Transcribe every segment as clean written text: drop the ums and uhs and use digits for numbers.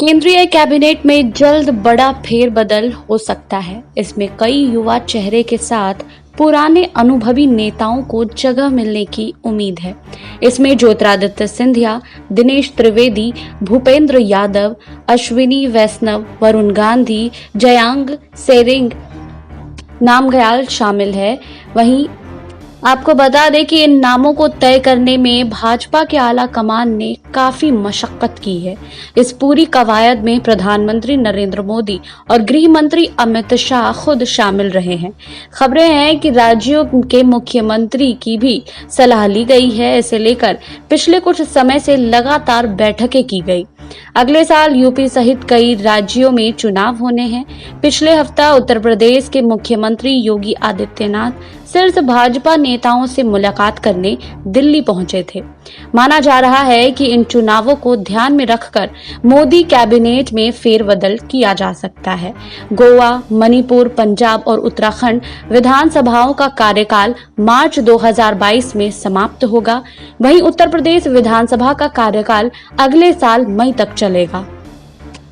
केंद्रीय कैबिनेट में जल्द बड़ा फेरबदल हो सकता है। इसमें कई युवा चेहरे के साथ पुराने अनुभवी नेताओं को जगह मिलने की उम्मीद है। इसमें ज्योतिरादित्य सिंधिया, दिनेश त्रिवेदी, भूपेंद्र यादव, अश्विनी वैष्णव, वरुण गांधी, जयांग सेरिंग, नामग्याल शामिल है। वहीं आपको बता दें कि इन नामों को तय करने में भाजपा के आला कमान ने काफी मशक्कत की है। इस पूरी कवायद में प्रधानमंत्री नरेंद्र मोदी और गृह मंत्री अमित शाह खुद शामिल रहे हैं। खबरें हैं कि राज्यों के मुख्यमंत्री की भी सलाह ली गई है। इसे लेकर पिछले कुछ समय से लगातार बैठकें की गई। अगले साल यूपी सहित कई राज्यों में चुनाव होने हैं। पिछले हफ्ता उत्तर प्रदेश के मुख्यमंत्री योगी आदित्यनाथ सिर्फ भाजपा नेताओं से मुलाकात करने दिल्ली पहुंचे थे। माना जा रहा है कि इन चुनावों को ध्यान में रखकर मोदी कैबिनेट में फेरबदल किया जा सकता है। गोवा, मणिपुर, पंजाब और उत्तराखंड विधानसभाओं का कार्यकाल मार्च 2022 में समाप्त होगा। वहीं उत्तर प्रदेश विधानसभा का कार्यकाल अगले साल मई तक चलेगा।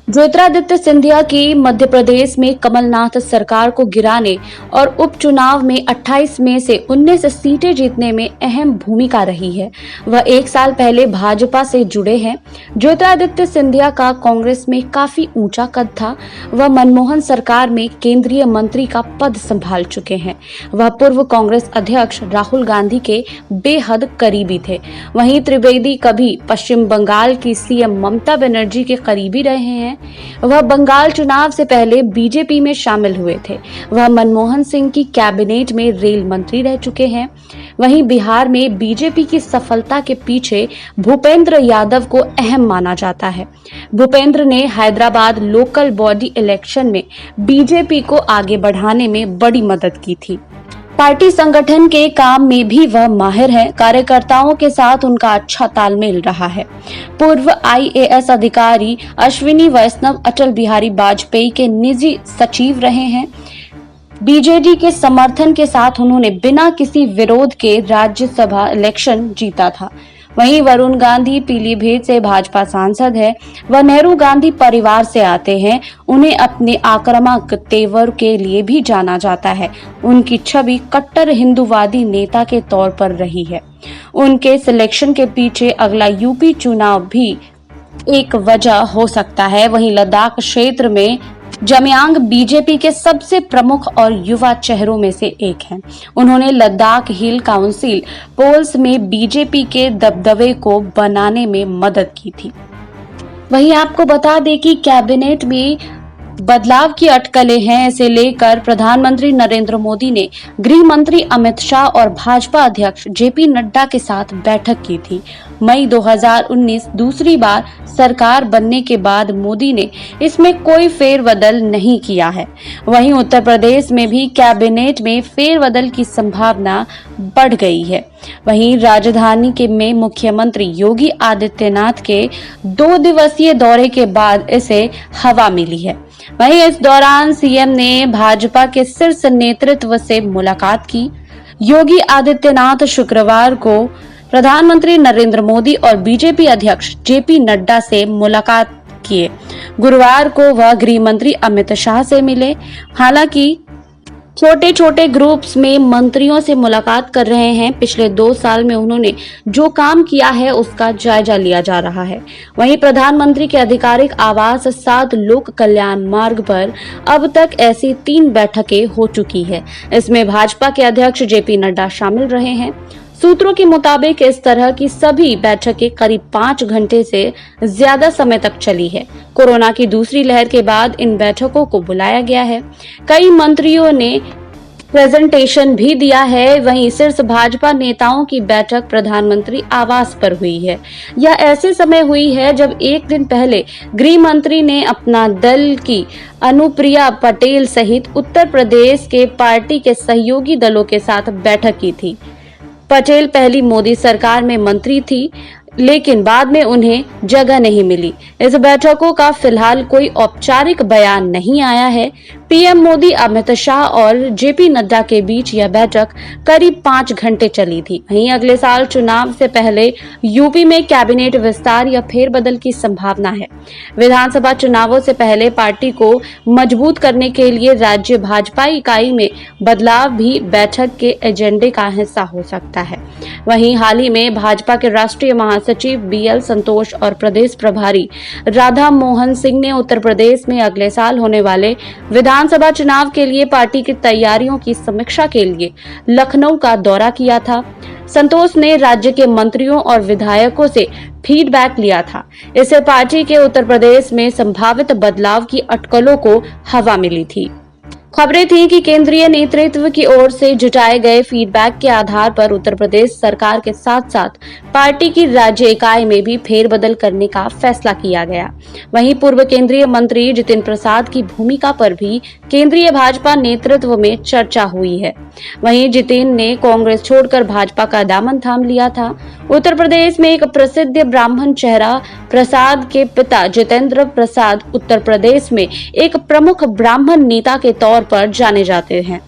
ज्योतिरादित्य सिंधिया की मध्य प्रदेश में कमलनाथ सरकार को गिराने और उपचुनाव में 28 में से 19 सीटें जीतने में अहम भूमिका रही है। वह 1 साल पहले भाजपा से जुड़े हैं। ज्योतिरादित्य सिंधिया का कांग्रेस में काफी ऊंचा कद था। वह मनमोहन सरकार में केंद्रीय मंत्री का पद संभाल चुके हैं। वह पूर्व कांग्रेस अध्यक्ष राहुल गांधी के बेहद करीबी थे। वहीं त्रिवेदी कभी पश्चिम बंगाल की सीएम ममता बनर्जी के करीबी रहे हैं। वह बंगाल चुनाव से पहले बीजेपी में शामिल हुए थे। वह मनमोहन सिंह की कैबिनेट में रेल मंत्री रह चुके हैं। वहीं बिहार में बीजेपी की सफलता के पीछे भूपेंद्र यादव को अहम माना जाता है। भूपेंद्र ने हैदराबाद लोकल बॉडी इलेक्शन में बीजेपी को आगे बढ़ाने में बड़ी मदद की थी। पार्टी संगठन के काम में भी वह माहिर हैं। कार्यकर्ताओं के साथ उनका अच्छा तालमेल रहा है। पूर्व आईएएस अधिकारी अश्विनी वैष्णव अटल बिहारी वाजपेयी के निजी सचिव रहे हैं। बीजेडी के समर्थन के साथ उन्होंने बिना किसी विरोध के राज्यसभा इलेक्शन जीता था। वहीं वरुण गांधी पीलीभीत से भाजपा सांसद है। वह नेहरू गांधी परिवार से आते हैं। उन्हें अपने आक्रामक तेवर के लिए भी जाना जाता है। उनकी छवि कट्टर हिंदूवादी नेता के तौर पर रही है। उनके सिलेक्शन के पीछे अगला यूपी चुनाव भी एक वजह हो सकता है। वहीं लद्दाख क्षेत्र में जमयांग बीजेपी के सबसे प्रमुख और युवा चेहरों में से एक हैं। उन्होंने लद्दाख हिल काउंसिल पोल्स में बीजेपी के दबदबे को बनाने में मदद की थी। वहीं आपको बता दें कि कैबिनेट में बदलाव की अटकलें हैं। इसे लेकर प्रधानमंत्री नरेंद्र मोदी ने गृह मंत्री अमित शाह और भाजपा अध्यक्ष जेपी नड्डा के साथ बैठक की थी। मई 2019 दूसरी बार सरकार बनने के बाद मोदी ने इसमें कोई फेरबदल नहीं किया है। वहीं उत्तर प्रदेश में भी कैबिनेट में फेरबदल की संभावना बढ़ गई है। वहीं राजधानी में मुख्यमंत्री योगी आदित्यनाथ के 2 दिवसीय दौरे के बाद इसे हवा मिली है। वहीं इस दौरान सीएम ने भाजपा के शीर्ष नेतृत्व से मुलाकात की। योगी आदित्यनाथ शुक्रवार को प्रधानमंत्री नरेंद्र मोदी और बीजेपी अध्यक्ष जेपी नड्डा से मुलाकात किए। गुरुवार को वह गृह मंत्री अमित शाह से मिले। हालांकि छोटे छोटे ग्रुप्स में मंत्रियों से मुलाकात कर रहे हैं। पिछले 2 साल में उन्होंने जो काम किया है उसका जायजा लिया जा रहा है। वहीं प्रधानमंत्री के आधिकारिक आवास 7 लोक कल्याण मार्ग पर अब तक ऐसी 3 बैठकें हो चुकी है। इसमें भाजपा के अध्यक्ष जेपी नड्डा शामिल रहे हैं। सूत्रों के मुताबिक इस तरह की सभी बैठकें करीब 5 घंटे से ज्यादा समय तक चली है। कोरोना की दूसरी लहर के बाद इन बैठकों को बुलाया गया है। कई मंत्रियों ने प्रेजेंटेशन भी दिया है। वहीं शीर्ष भाजपा नेताओं की बैठक प्रधानमंत्री आवास पर हुई है। यह ऐसे समय हुई है जब एक दिन पहले गृह मंत्री ने अपना दल की अनुप्रिया पटेल सहित उत्तर प्रदेश के पार्टी के सहयोगी दलों के साथ बैठक की थी। पटेल पहली मोदी सरकार में मंत्री थी, लेकिन बाद में उन्हें जगह नहीं मिली। इस बैठकों का फिलहाल कोई औपचारिक बयान नहीं आया है। पीएम मोदी, अमित शाह और जेपी नड्डा के बीच यह बैठक करीब 5 घंटे चली थी। वहीं अगले साल चुनाव से पहले यूपी में कैबिनेट विस्तार या फेरबदल की संभावना है। विधानसभा चुनावों से पहले पार्टी को मजबूत करने के लिए राज्य भाजपा इकाई में बदलाव भी बैठक के एजेंडे का हिस्सा हो सकता है। वहीं हाल ही में भाजपा के राष्ट्रीय महासचिव बीएल संतोष और प्रदेश प्रभारी राधा मोहन सिंह ने उत्तर प्रदेश में अगले साल होने वाले विधानसभा चुनाव के लिए पार्टी की तैयारियों की समीक्षा के लिए लखनऊ का दौरा किया था। संतोष ने राज्य के मंत्रियों और विधायकों से फीडबैक लिया था। इससे पार्टी के उत्तर प्रदेश में संभावित बदलाव की अटकलों को हवा मिली थी। खबरें थी कि केंद्रीय नेतृत्व की ओर से जुटाए गए फीडबैक के आधार पर उत्तर प्रदेश सरकार के साथ साथ पार्टी की राज्य इकाई में भी फेरबदल करने का फैसला किया गया। वहीं पूर्व केंद्रीय मंत्री जितिन प्रसाद की भूमिका पर भी केंद्रीय भाजपा नेतृत्व में चर्चा हुई है। वहीं जितिन ने कांग्रेस छोड़कर भाजपा का दामन थाम लिया था। उत्तर प्रदेश में एक प्रसिद्ध ब्राह्मण चेहरा प्रसाद के पिता जितेंद्र प्रसाद उत्तर प्रदेश में एक प्रमुख ब्राह्मण नेता के तौर पर जाने जाते हैं।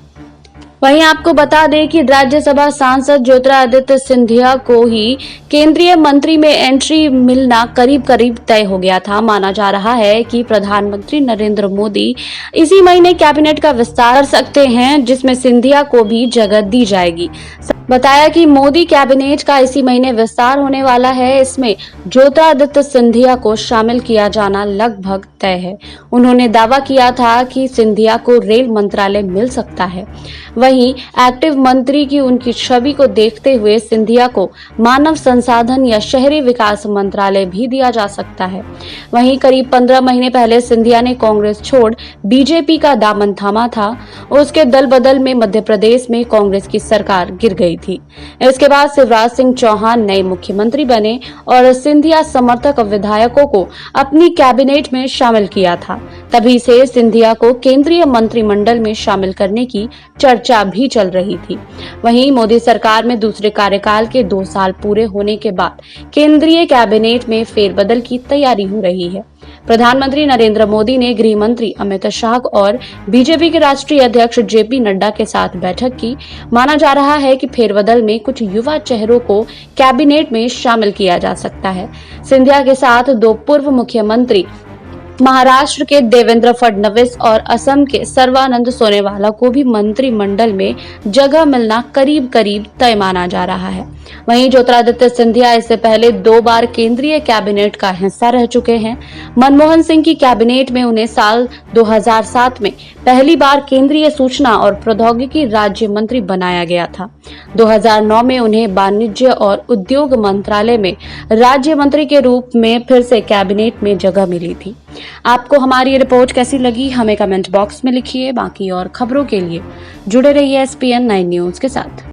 वहीं आपको बता दें कि राज्यसभा सांसद ज्योतिरादित्य सिंधिया को ही केंद्रीय मंत्री में एंट्री मिलना करीब करीब तय हो गया था। माना जा रहा है कि प्रधानमंत्री नरेंद्र मोदी इसी महीने कैबिनेट का विस्तार कर सकते हैं, जिसमें सिंधिया को भी जगह दी जाएगी। बताया कि मोदी कैबिनेट का इसी महीने विस्तार होने वाला है। इसमें ज्योतिरादित्य सिंधिया को शामिल किया जाना लगभग तय है। उन्होंने दावा किया था कि सिंधिया को रेल मंत्रालय मिल सकता है। वहीं एक्टिव मंत्री की उनकी छवि को देखते हुए सिंधिया को मानव संसाधन या शहरी विकास मंत्रालय भी दिया जा सकता है। वहीं करीब 15 महीने पहले सिंधिया ने कांग्रेस छोड़ बीजेपी का दामन थामा था। उसके दल बदल में मध्य प्रदेश में कांग्रेस की सरकार गिर गई थी। इसके बाद शिवराज सिंह चौहान नए मुख्यमंत्री बने और सिंधिया समर्थक विधायकों को अपनी कैबिनेट में शामिल किया था। तभी से सिंधिया को केंद्रीय मंत्रिमंडल में शामिल करने की चर्चा भी चल रही थी। वहीं मोदी सरकार में दूसरे कार्यकाल के 2 साल पूरे होने के बाद केंद्रीय कैबिनेट में फेरबदल की तैयारी हो रही है। प्रधानमंत्री नरेंद्र मोदी ने गृह मंत्री अमित शाह और बीजेपी के राष्ट्रीय अध्यक्ष जेपी नड्डा के साथ बैठक की। माना जा रहा है कि फेरबदल में कुछ युवा चेहरों को कैबिनेट में शामिल किया जा सकता है। सिंधिया के साथ 2 पूर्व मुख्यमंत्री महाराष्ट्र के देवेंद्र फडणवीस और असम के सर्बानंद सोनोवाल को भी मंत्रिमंडल में जगह मिलना करीब करीब तय माना जा रहा है। वहीं ज्योतिरादित्य सिंधिया इससे पहले 2 बार केंद्रीय कैबिनेट का हिस्सा रह चुके हैं। मनमोहन सिंह की कैबिनेट में उन्हें साल 2007 में पहली बार केंद्रीय सूचना और प्रौद्योगिकी राज्य मंत्री बनाया गया था। 2009 में उन्हें वाणिज्य और उद्योग मंत्रालय में राज्य मंत्री के रूप में फिर से कैबिनेट में जगह मिली थी। आपको हमारी ये रिपोर्ट कैसी लगी हमें कमेंट बॉक्स में लिखिए। बाकी और खबरों के लिए जुड़े रहिए SPN 9 न्यूज के साथ।